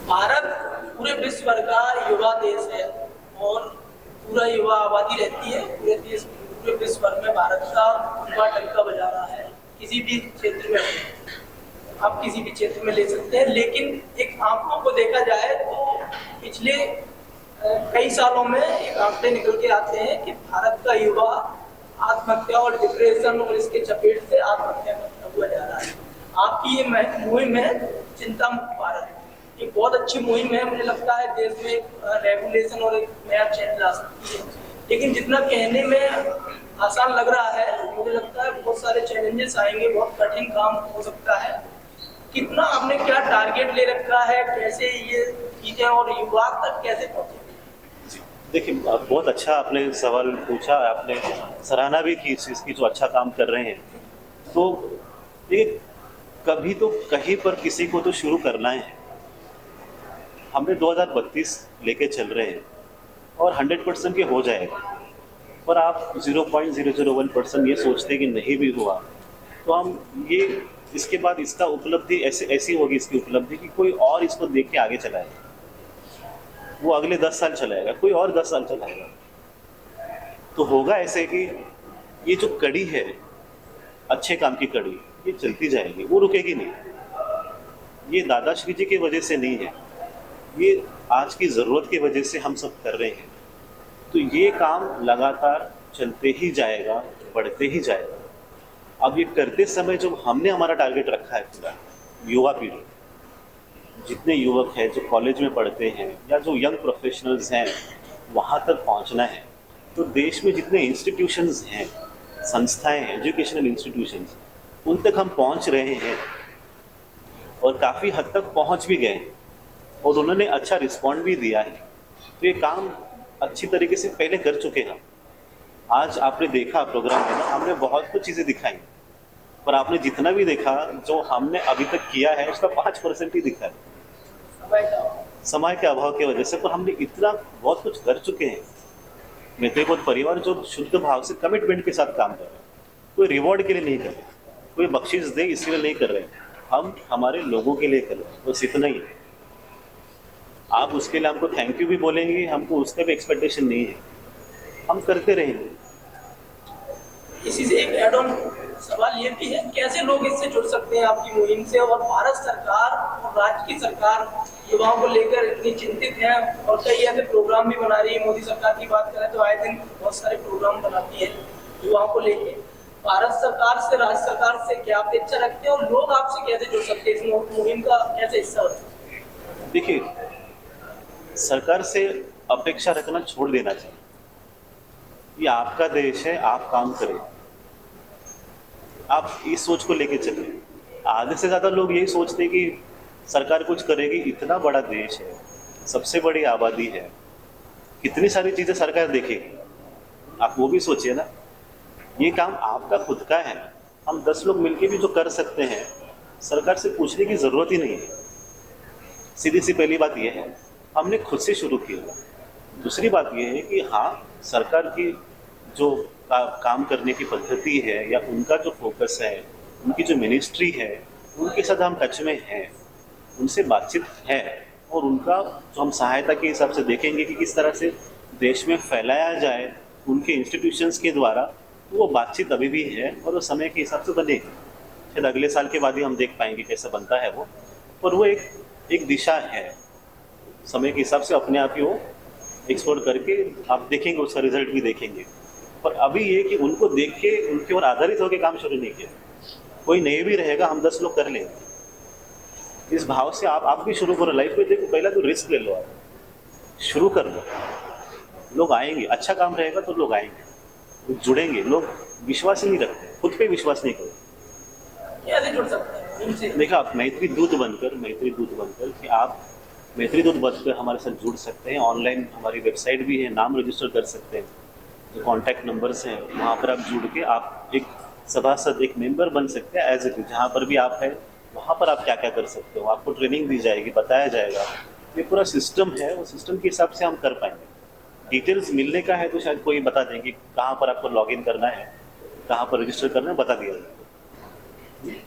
भारत पूरे विश्व भर का युवा देश है और पूरा युवा आबादी रहती है पूरे विश्व भर में भारत का युवा डंका बजा रहा है। किसी भी क्षेत्र में आप किसी भी क्षेत्र में ले सकते हैं, लेकिन एक आंकड़ों को देखा जाए तो पिछले कई सालों में एक आंकड़े निकल के आते हैं कि भारत का युवा आत्महत्या और डिप्रेशन और इसके चपेट से आत्महत्या करता हुआ जा रहा है। आपकी ये मुहिम है चिंता मुक्त भारत, एक बहुत अच्छी मुहिम है। मुझे लगता है देश में रेगुलेशन और एक नया चेंज ला सकती है, लेकिन जितना कहने में आसान लग रहा है मुझे लगता है बहुत सारे चैलेंजेस आएंगे, बहुत कठिन काम हो सकता है। कितना आपने क्या टारगेट ले रखा है, कैसे ये चीजें और युवा तक कैसे पहुंचे? देखिए, बहुत अच्छा आपने सवाल पूछा, आपने सराहना भी की इस चीज़ की जो अच्छा काम कर रहे हैं। तो ये कभी तो कहीं पर किसी को तो शुरू करना है। हमने 2032 लेके चल रहे हैं और 100% ये हो जाएगा, पर आप 0.001% ये सोचते कि नहीं भी हुआ तो हम ये इसके बाद इसका उपलब्धि ऐसी होगी, इसकी उपलब्धि कि कोई और इसको देख के आगे चलाएगा। वो अगले 10 साल चलाएगा, कोई और 10 साल चलाएगा। तो होगा ऐसे कि ये जो कड़ी है, अच्छे काम की कड़ी, ये चलती जाएगी, वो रुकेगी नहीं। ये दादाश्री जी की वजह से नहीं है, ये आज की ज़रूरत की वजह से हम सब कर रहे हैं। तो ये काम लगातार चलते ही जाएगा, बढ़ते ही जाएगा। अब ये करते समय जो हमने हमारा टारगेट रखा है पूरा युवा पीढ़ी, जितने युवक हैं जो कॉलेज में पढ़ते हैं या जो यंग प्रोफेशनल्स हैं, वहाँ तक पहुँचना है। तो देश में जितने इंस्टीट्यूशंस हैं, संस्थाएं हैं, एजुकेशनल इंस्टीट्यूशंस, उन तक हम पहुँच रहे हैं और काफ़ी हद तक पहुँच भी गए और उन्होंने अच्छा रिस्पॉन्ड भी दिया है। तो ये काम अच्छी तरीके से पहले कर चुके हैं। आज आपने देखा प्रोग्राम में ना, हमने बहुत कुछ चीज़ें दिखाई, पर आपने जितना भी देखा जो हमने अभी तक किया है उसका 5% ही दिखा है समय के अभाव की वजह से। पर हमने इतना बहुत कुछ कर चुके हैं। मैत्री बोध परिवार जो शुद्ध भाव से कमिटमेंट के साथ काम कर रहे हैं, कोई रिवॉर्ड के लिए नहीं कर रहे, कोई बख्शीश दे इसलिए नहीं कर रहे, हम हमारे लोगों के लिए कर रहे हैं, बस इतना ही है। आप उसके लिए हमको थैंक यू भी बोलेंगे, हमको उसका भी एक्सपेक्टेशन नहीं है, हम करते रहेंगे। इसी से एक एड ऑन सवाल ये भी है, कैसे लोग इससे जुड़ सकते हैं आपकी मुहिम से? और भारत सरकार और राज्य की सरकार युवाओं को लेकर इतनी चिंतित है और कई ऐसे प्रोग्राम भी बना रही है। मोदी सरकार की बात करें तो आए दिन बहुत सारे प्रोग्राम बनाती है युवाओं को लेकर। भारत सरकार से, राज्य सरकार से क्या अपेक्षा रखते हैं और लोग आपसे कैसे जुड़ सकते हैं, इस मुहिम का कैसे हिस्सा हो सकते हैं? देखिए, सरकार से अपेक्षा रखना छोड़ देना चाहिए। ये आपका देश है, आप काम करें, आप इस सोच को लेके चले। आधे से ज़्यादा लोग यही सोचते हैं कि सरकार कुछ करेगी, इतना बड़ा देश है, सबसे बड़ी आबादी है, कितनी सारी चीज़ें सरकार देखेगी। आप वो भी सोचिए ना, ये काम आपका खुद का है। हम 10 लोग मिलके भी जो कर सकते हैं, सरकार से पूछने की ज़रूरत ही नहीं है। सीधी सी पहली बात ये है, हमने खुद से शुरू किया। दूसरी बात ये है कि हाँ, सरकार की जो काम करने की पद्धति है या उनका जो फोकस है, उनकी जो मिनिस्ट्री है, उनके साथ हम टच में हैं, उनसे बातचीत है और उनका जो हम सहायता के हिसाब से देखेंगे कि किस तरह से देश में फैलाया जाए उनके इंस्टीट्यूशंस के द्वारा, तो वो बातचीत अभी भी है और वो समय के हिसाब से बनेगी। शायद अगले साल के बाद ही हम देख पाएंगे कैसा बनता है वो, पर वो एक दिशा है। समय के हिसाब से अपने आप ही वो एक्सप्लोर करके आप देखेंगे, उसका रिजल्ट भी देखेंगे। पर अभी ये कि उनको देख के उनके और आधारित होकर काम शुरू नहीं किया। कोई नहीं भी रहेगा, हम 10 लोग कर लेंगे। इस भाव से आप भी शुरू करो लाइफ में। देखो, पहला तो रिस्क ले लो, आप शुरू कर लो, लोग आएंगे। अच्छा काम रहेगा तो लोग आएंगे, जुड़ेंगे। लोग विश्वास ही नहीं रखते, खुद पे विश्वास नहीं करते। कैसे जुड़ सकते हैं? देखा, आप मैत्री दूत बनकर कि आप मैत्री दूत बनकर हमारे साथ जुड़ सकते हैं। ऑनलाइन हमारी वेबसाइट भी है, नाम रजिस्टर कर सकते हैं, जो कॉन्टैक्ट नंबर्स हैं वहाँ पर आप जुड़ के आप एक सभासद, एक मेंबर बन सकते हैं। एज इट इज जहाँ पर भी आप हैं वहाँ पर आप क्या क्या कर सकते हो, आपको ट्रेनिंग दी जाएगी, बताया जाएगा। ये पूरा सिस्टम है, वो सिस्टम के हिसाब से हम कर पाएंगे। डिटेल्स मिलने का है तो शायद कोई बता देंगे कहाँ पर आपको लॉगिन करना है, कहाँ पर रजिस्टर करना है, बता दिया जाएगा।